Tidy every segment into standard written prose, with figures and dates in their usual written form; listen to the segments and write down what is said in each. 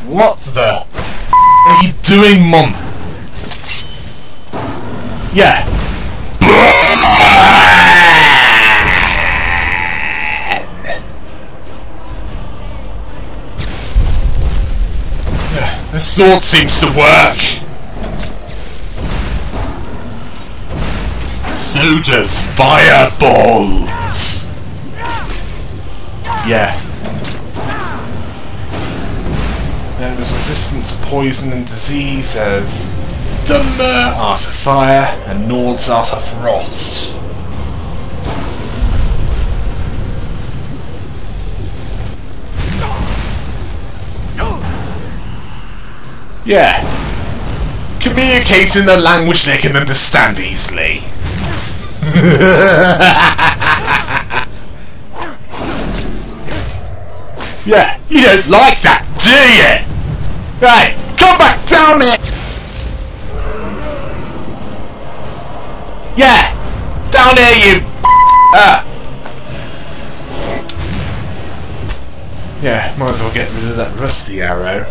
What the are you doing, Mom? Yeah. The sword seems to work. So does fireballs. Yeah. There's resistance to poison and disease as Dumber art of fire and Nord's art of frost. Yeah. Communicate in a language they can understand easily. Yeah, you don't like that, do you? Hey, come back down here! Yeah! Down here, you... Yeah, might as well get rid of that rusty arrow.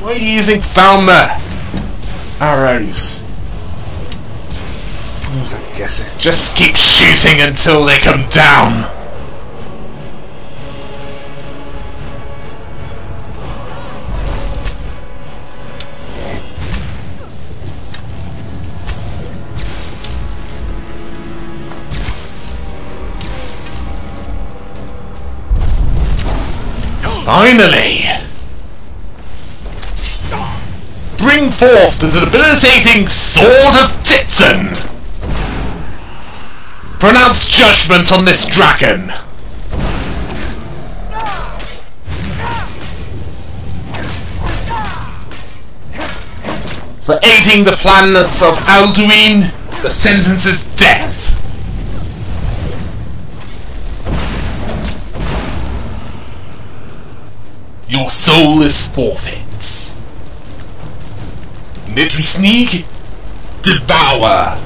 Why are you using Falmer arrows? I guess it just keep shooting until they come down. Finally! Bring forth the debilitating Sword of Tipton! Pronounce judgment on this dragon! For aiding the planets of Alduin, the sentence is death! Your soul is forfeit. Military sneak, devour!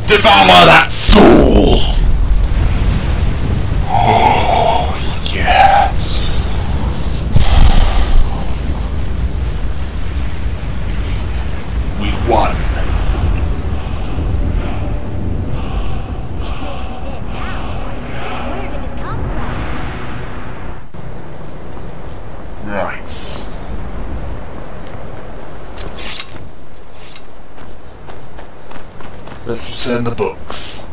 Devour that soul! Oh, yeah. We won. Where did it come from? Right. Let's return the books.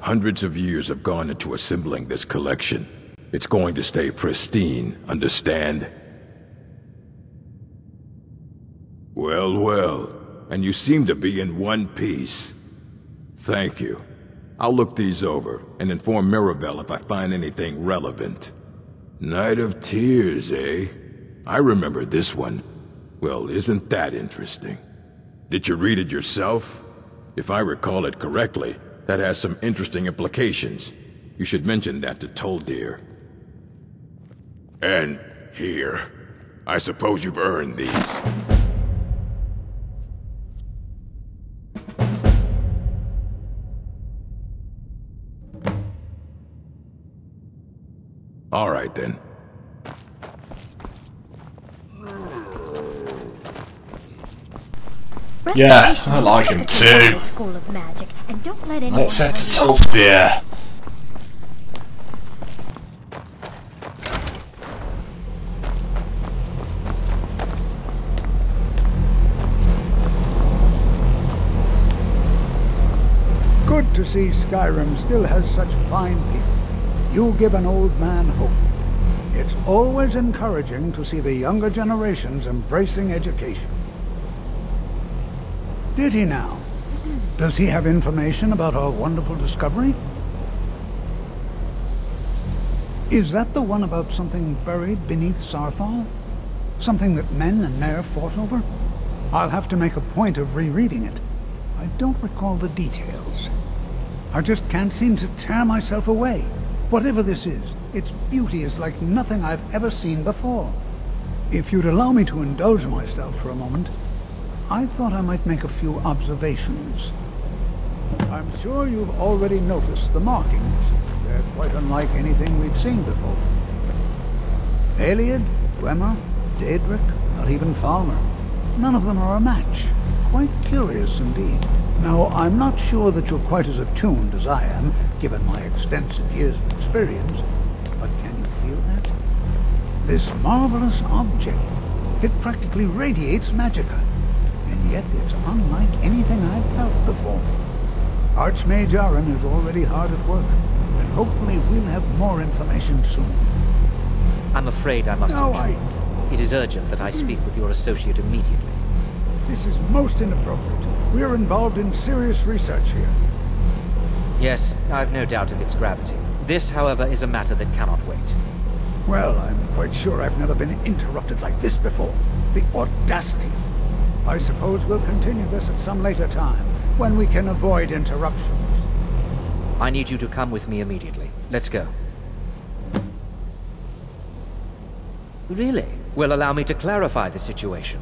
Hundreds of years have gone into assembling this collection. It's going to stay pristine, understand? Well, well. And you seem to be in one piece. Thank you. I'll look these over and inform Mirabelle if I find anything relevant. Night of Tears, eh? I remember this one. Well, isn't that interesting? Did you read it yourself? If I recall it correctly, that has some interesting implications. You should mention that to Toldir. And here. I suppose you've earned these. All right, then. Yeah, I like him too. Let's head to Toldir. Good to see Skyrim still has such fine people. You give an old man hope. It's always encouraging to see the younger generations embracing education. Did he now? Does he have information about our wonderful discovery? Is that the one about something buried beneath Sarthal? Something that men and Nair fought over? I'll have to make a point of rereading it. I don't recall the details. I just can't seem to tear myself away. Whatever this is, its beauty is like nothing I've ever seen before. If you'd allow me to indulge myself for a moment, I thought I might make a few observations. I'm sure you've already noticed the markings. They're quite unlike anything we've seen before. Aliad, Dwemer, Daedric, not even Falmer. None of them are a match. Quite curious indeed. Now, I'm not sure that you're quite as attuned as I am, given my extensive years of experience, but can you feel that? This marvelous object, it practically radiates magicka, and yet it's unlike anything I've felt before. Archmage Aaron is already hard at work, and hopefully we'll have more information soon. I'm afraid I must No, intrude. It is urgent that I speak with your associate immediately. This is most inappropriate. We're involved in serious research here. Yes, I've no doubt of its gravity. This, however, is a matter that cannot wait. Well, I'm quite sure I've never been interrupted like this before. The audacity. I suppose we'll continue this at some later time, when we can avoid interruptions. I need you to come with me immediately. Let's go. Really? Well, allow me to clarify the situation.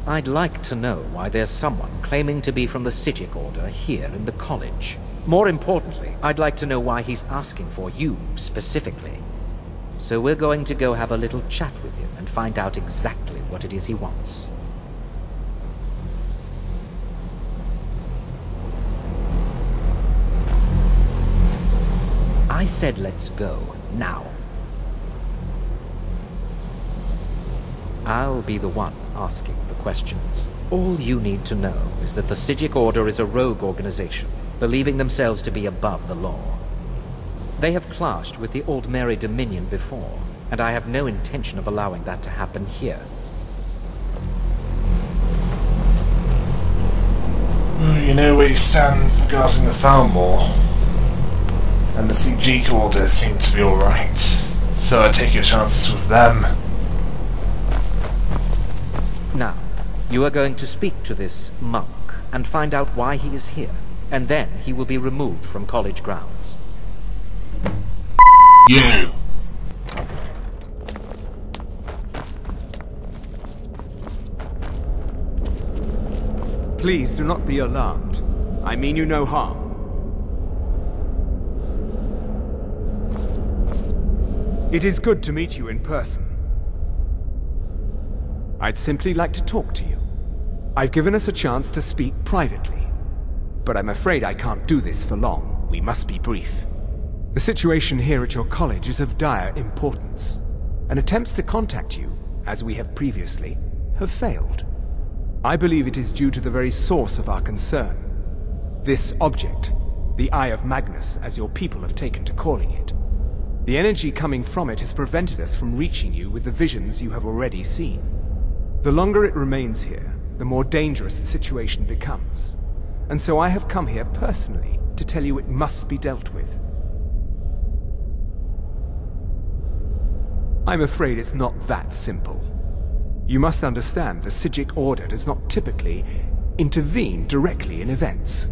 I'd like to know why there's someone claiming to be from the Psijic Order here in the college. More importantly, I'd like to know why he's asking for you, specifically. So we're going to go have a little chat with him and find out exactly what it is he wants. I said let's go, now. I'll be the one asking the questions. All you need to know is that the Psijic Order is a rogue organization, believing themselves to be above the law. They have clashed with the Aldmeri Dominion before, and I have no intention of allowing that to happen here. Well, you know where you stand regarding the Falmor. And the Psijic Order seem to be alright. So I take your chances with them. Now, you are going to speak to this monk and find out why he is here, and then he will be removed from college grounds. You! Please do not be alarmed. I mean you no harm. It is good to meet you in person. I'd simply like to talk to you. I've given us a chance to speak privately, but I'm afraid I can't do this for long. We must be brief. The situation here at your college is of dire importance, and attempts to contact you, as we have previously, have failed. I believe it is due to the very source of our concern. This object, the Eye of Magnus, as your people have taken to calling it. The energy coming from it has prevented us from reaching you with the visions you have already seen. The longer it remains here, the more dangerous the situation becomes. And so I have come here personally to tell you it must be dealt with. I'm afraid it's not that simple. You must understand the Psijic Order does not typically intervene directly in events.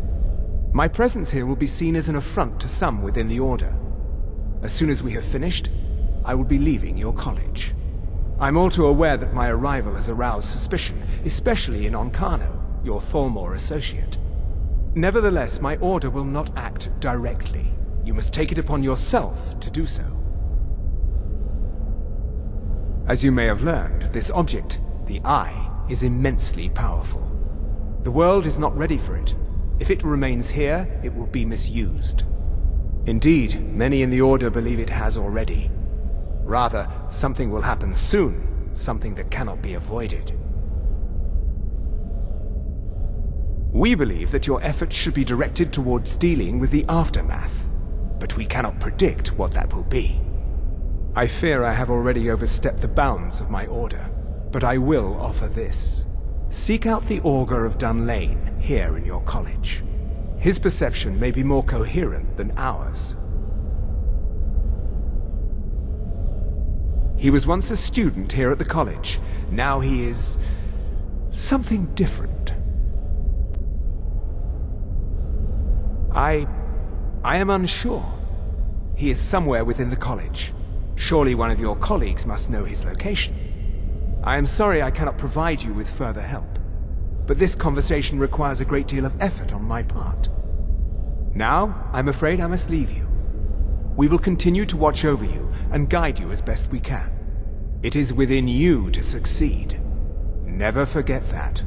My presence here will be seen as an affront to some within the Order. As soon as we have finished, I will be leaving your college. I'm all too aware that my arrival has aroused suspicion, especially in Onkano, your Thalmor associate. Nevertheless, my order will not act directly. You must take it upon yourself to do so. As you may have learned, this object, the Eye, is immensely powerful. The world is not ready for it. If it remains here, it will be misused. Indeed, many in the Order believe it has already. Rather, something will happen soon, something that cannot be avoided. We believe that your efforts should be directed towards dealing with the aftermath, but we cannot predict what that will be. I fear I have already overstepped the bounds of my order, but I will offer this. Seek out the Augur of Dunlane here in your college. His perception may be more coherent than ours. He was once a student here at the college. Now he is something different. I am unsure. He is somewhere within the college. Surely one of your colleagues must know his location. I am sorry I cannot provide you with further help, but this conversation requires a great deal of effort on my part. Now, I'm afraid I must leave you. We will continue to watch over you and guide you as best we can. It is within you to succeed. Never forget that.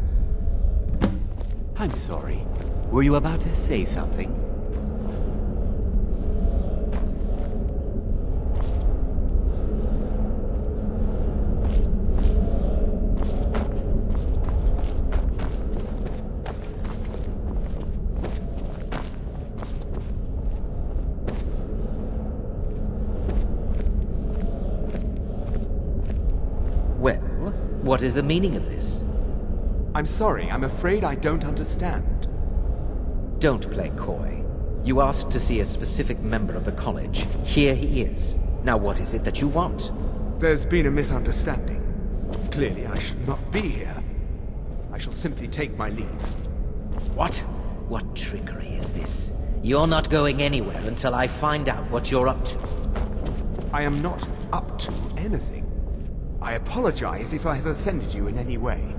I'm sorry. Were you about to say something? Well, what is the meaning of this? I'm sorry, I'm afraid I don't understand. Don't play coy. You asked to see a specific member of the college. Here he is. Now what is it that you want? There's been a misunderstanding. Clearly I should not be here. I shall simply take my leave. What? What trickery is this? You're not going anywhere until I find out what you're up to. I am not up to anything. I apologize if I have offended you in any way.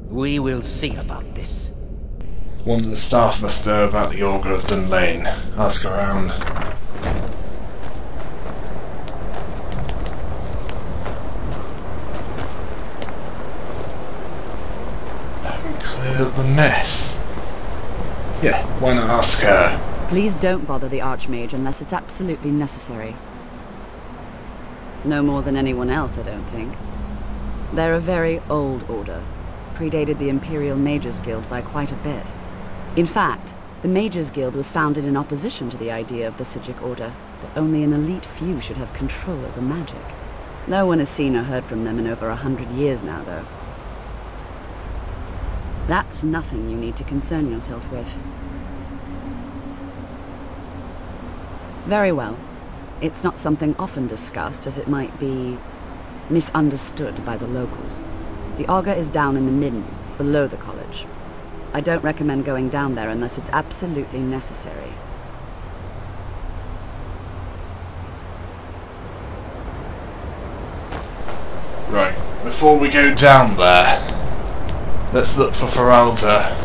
We will see about this. One of the staff must know about the Augur of Dunlane. Ask around. Haven't cleared up the mess. Yeah, why not ask her? Please don't bother the Archmage unless it's absolutely necessary. No more than anyone else, I don't think. They're a very old order. Predated the Imperial Mages Guild by quite a bit. In fact, the Mages Guild was founded in opposition to the idea of the Psijic Order, that only an elite few should have control over magic. No one has seen or heard from them in over 100 years now, though. That's nothing you need to concern yourself with. Very well. It's not something often discussed, as it might be misunderstood by the locals. The Augur is down in the midden, below the college. I don't recommend going down there unless it's absolutely necessary. Right, before we go down there, let's look for Feralda.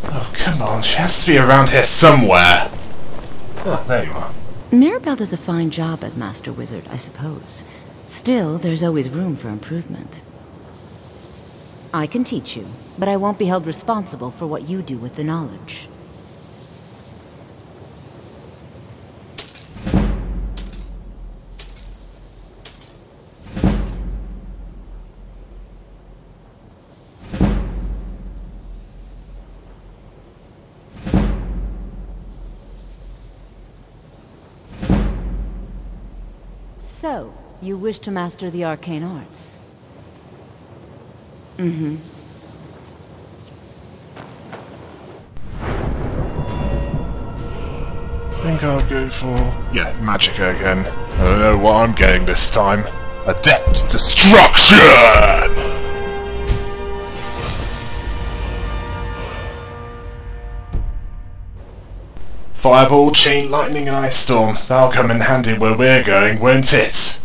Oh, come on, she has to be around here somewhere. Oh, there you are. Mirabelle does a fine job as Master Wizard, I suppose. Still, there's always room for improvement. I can teach you, but I won't be held responsible for what you do with the knowledge. So, you wish to master the arcane arts? Mm-hmm. I think I'll go for... yeah, magic again. I don't know what I'm getting this time. Adept Destruction! Fireball, Chain Lightning and Ice Storm. That'll come in handy where we're going, won't it?